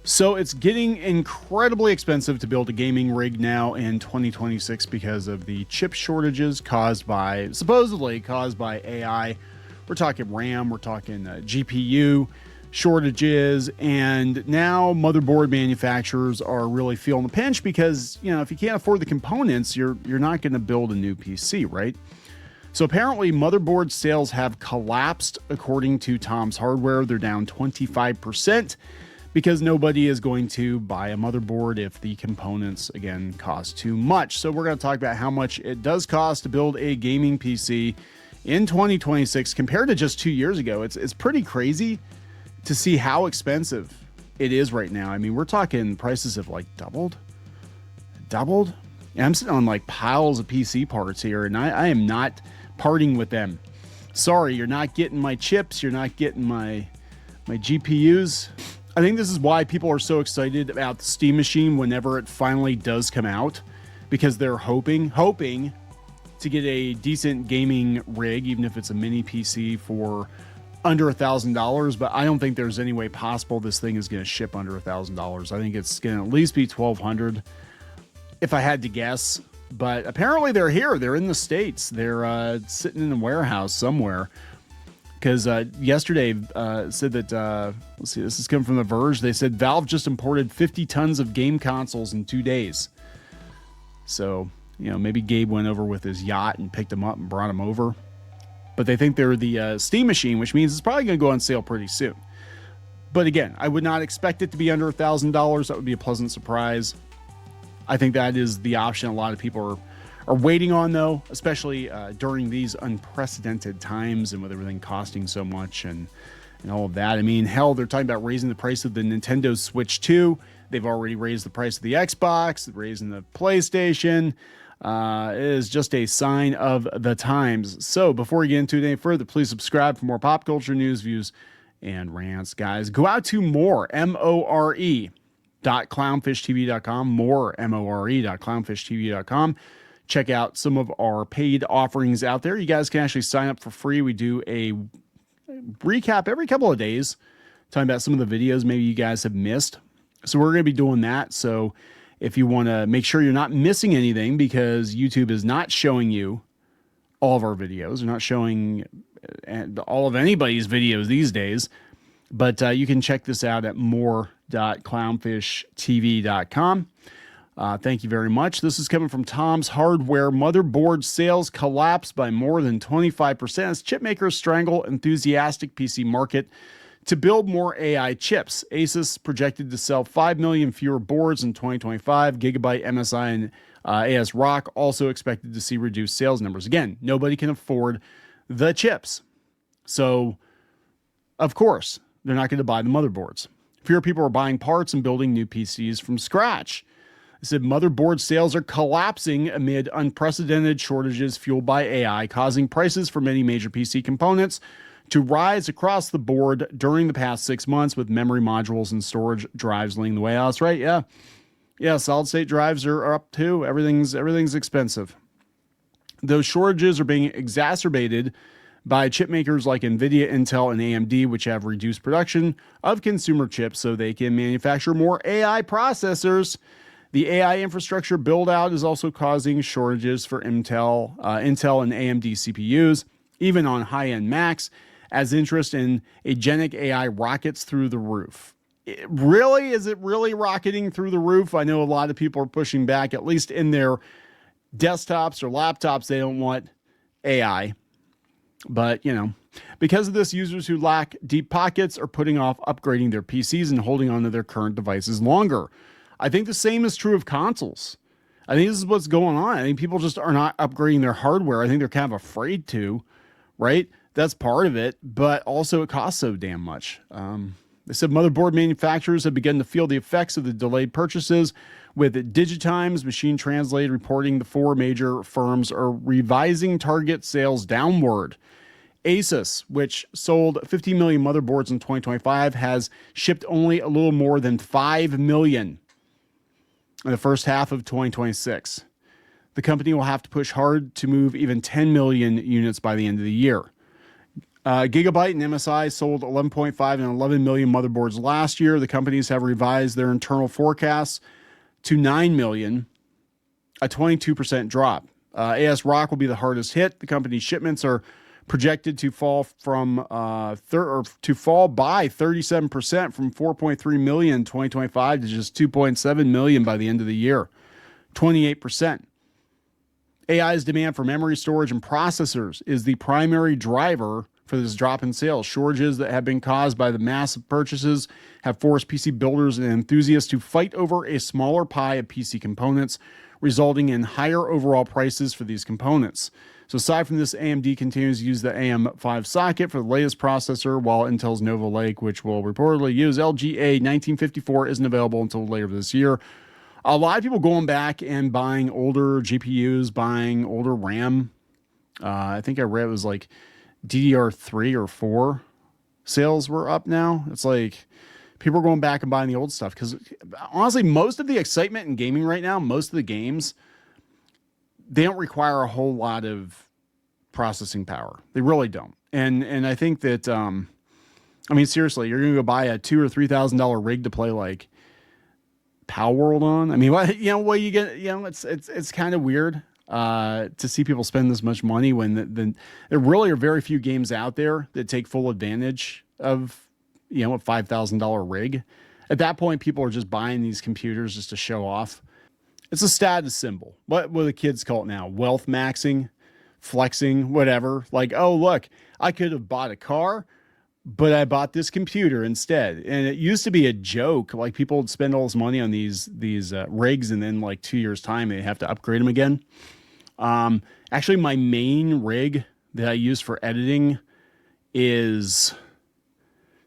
So it's getting incredibly expensive to build a gaming rig now in 2026 because of the chip shortages supposedly caused by AI. We're talking RAM, we're talking GPU shortages, and now motherboard manufacturers are really feeling the pinch because, if you can't afford the components, you're not going to build a new PC, right? So apparently motherboard sales have collapsed according to Tom's Hardware. They're down 25%. Because nobody is going to buy a motherboard if the components, again, cost too much. So we're going to talk about how much it does cost to build a gaming PC in 2026 compared to just 2 years ago. It's pretty crazy to see how expensive it is right now. I mean, we're talking prices have like doubled. And I'm sitting on like piles of PC parts here, and I am not parting with them. Sorry, you're not getting my chips. You're not getting my GPUs. I think this is why people are so excited about the Steam Machine whenever it finally does come out, because they're hoping to get a decent gaming rig, even if it's a mini PC, for under $1,000. But I don't think there's any way possible this thing is going to ship under $1,000. I think it's going to at least be $1,200 if I had to guess. But apparently they're here. They're in the States. They're sitting in a warehouse somewhere. Because yesterday said that, let's see, this is coming from The Verge. They said Valve just imported 50 tons of game consoles in 2 days. So, maybe Gabe went over with his yacht and picked them up and brought them over. But they think they're the Steam Machine, which means it's probably going to go on sale pretty soon. But again, I would not expect it to be under $1,000. That would be a pleasant surprise. I think that is the option a lot of people are waiting on, though, especially during these unprecedented times and with everything costing so much and all of that. I mean, hell, they're talking about raising the price of the Nintendo Switch 2. They've already raised the price of the Xbox, raising the PlayStation. It is just a sign of the times. So before we get into it any further, please subscribe for more pop culture news, views, and rants, guys. Go out to more.clownfishtv.com, more.clownfishtv.com. Check out some of our paid offerings out there. You guys can actually sign up for free. We do a recap every couple of days, talking about some of the videos maybe you guys have missed. So we're going to be doing that. So if you want to make sure you're not missing anything, because YouTube is not showing you all of our videos, they're not showing all of anybody's videos these days, but you can check this out at more.clownfishtv.com. Thank you very much. This is coming from Tom's Hardware. Motherboard sales collapsed by more than 25% as chip makers strangle enthusiastic PC market to build more AI chips. Asus projected to sell 5 million fewer boards in 2025. Gigabyte, MSI, and ASRock also expected to see reduced sales numbers. Again, nobody can afford the chips. So, of course, they're not going to buy the motherboards. Fewer people are buying parts and building new PCs from scratch. It said motherboard sales are collapsing amid unprecedented shortages fueled by AI, causing prices for many major PC components to rise across the board during the past 6 months, with memory modules and storage drives leading the way. Oh, that's right. Yeah. Solid state drives are up too. Everything's expensive. Those shortages are being exacerbated by chip makers like NVIDIA, Intel, and AMD, which have reduced production of consumer chips so they can manufacture more AI processors. The AI infrastructure build-out is also causing shortages for Intel and AMD CPUs, even on high-end Macs, as interest in agentic AI rockets through the roof. Is it really rocketing through the roof? I know a lot of people are pushing back, at least in their desktops or laptops. They don't want AI. But, because of this, users who lack deep pockets are putting off upgrading their PCs and holding onto their current devices longer. I think the same is true of consoles. I think this is what's going on. I think people just are not upgrading their hardware. I think they're kind of afraid to, right? That's part of it, but also it costs so damn much. They said motherboard manufacturers have begun to feel the effects of the delayed purchases, with Digitimes Machine Translate reporting the 4 major firms are revising target sales downward. Asus, which sold 50 million motherboards in 2025, has shipped only a little more than 5 million in the first half of 2026. The company will have to push hard to move even 10 million units by the end of the year. Gigabyte and MSI sold 11.5 and 11 million motherboards last year. The companies have revised their internal forecasts to 9 million, a 22% drop. AS Rock will be the hardest hit. The company's shipments are projected to fall from to fall by 37% from 4.3 million in 2025 to just 2.7 million by the end of the year. 28%. AI's demand for memory storage and processors is the primary driver for this drop in sales. Shortages that have been caused by the massive purchases have forced PC builders and enthusiasts to fight over a smaller pie of PC components, resulting in higher overall prices for these components. So aside from this, AMD continues to use the AM5 socket for the latest processor, while Intel's Nova Lake, which will reportedly use LGA 1954, isn't available until later this year. A lot of people going back and buying older GPUs, buying older RAM. I think I read it was like DDR3 or 4 sales were up now. It's like people are going back and buying the old stuff because honestly, most of the excitement in gaming right now, most of the games, they don't require a whole lot of processing power. They really don't. And I think that, I mean, seriously, you're going to go buy a $2,000 or $3,000 rig to play like Power World on. I mean, what you get, it's kind of weird to see people spend this much money when there really are very few games out there that take full advantage of, a $5,000 rig. At that point, people are just buying these computers just to show off. It's a status symbol. What the kids call it now? Wealth maxing, flexing, whatever. Like, oh, look, I could have bought a car, but I bought this computer instead. And it used to be a joke. Like people would spend all this money on these rigs, and then like 2 years time, they have to upgrade them again. Actually, my main rig that I use for editing is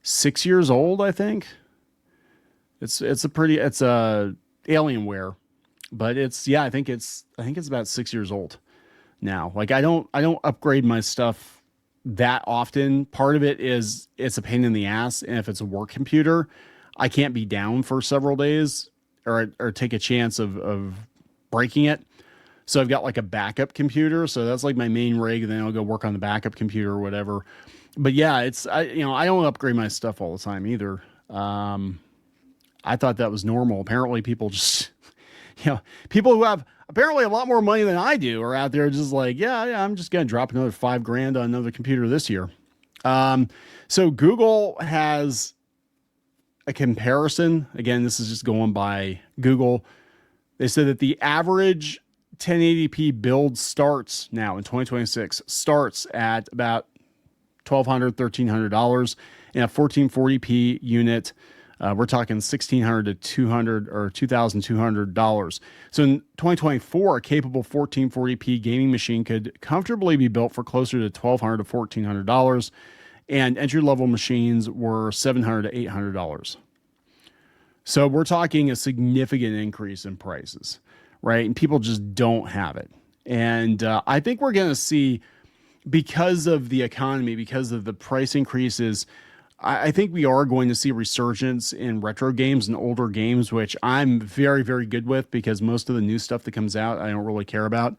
6 years old, I think. It's Alienware, but I think it's about 6 years old now. Like I don't upgrade my stuff that often. Part of it is it's a pain in the ass, and if it's a work computer, I can't be down for several days or take a chance of breaking it. So I've got like a backup computer. So that's like my main rig, and then I'll go work on the backup computer or whatever. But yeah, I don't upgrade my stuff all the time either. I thought that was normal. Apparently people just, people who have apparently a lot more money than I do are out there just like, yeah, I'm just going to drop another $5,000 on another computer this year. So Google has a comparison. Again, this is just going by Google. They said that the average 1080p build starts now in 2026 starts at about $1,200, $1,300, and a 1440p unit. We're talking $1,600 to $200 or $2,200. So in 2024, a capable 1440p gaming machine could comfortably be built for closer to $1,200 to $1,400, and entry-level machines were $700 to $800. So we're talking a significant increase in prices, right? And people just don't have it. And I think we're going to see, because of the economy, because of the price increases, I think we are going to see a resurgence in retro games and older games, which I'm very, very good with, because most of the new stuff that comes out, I don't really care about.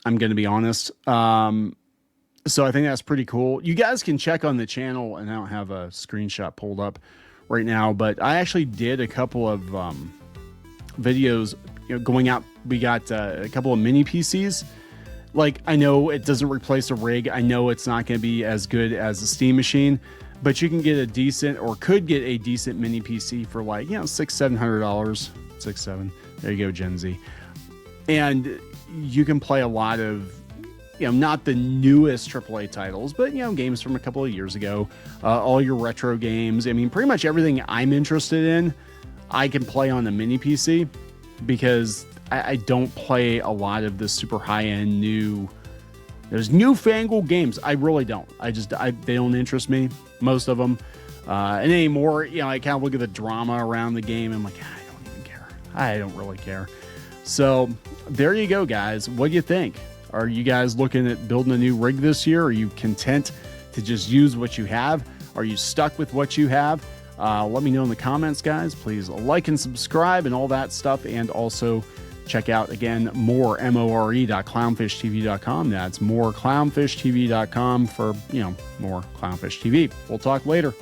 I'm going to be honest. So I think that's pretty cool. You guys can check on the channel, and I don't have a screenshot pulled up right now, but I actually did a couple of videos going out. We got a couple of mini PCs. Like, I know it doesn't replace a rig. I know it's not going to be as good as a Steam machine, but you can get a decent, or could get a decent mini PC for like, $600-700, $600-700. There you go, Gen Z. And you can play a lot of, not the newest AAA titles, but, games from a couple of years ago, all your retro games. I mean, pretty much everything I'm interested in, I can play on a mini PC, because I don't play a lot of the super high-end there's newfangled games. I really don't. They don't interest me, most of them. And anymore, I kind of look at the drama around the game, and I'm like, I don't even care. I don't really care. So there you go, guys. What do you think? Are you guys looking at building a new rig this year? Are you content to just use what you have? Are you stuck with what you have? Let me know in the comments, guys. Please like and subscribe and all that stuff. And also Check out, again, more.clownfishtv.com. That's more clownfishtv.com for, more Clownfish TV. We'll talk later.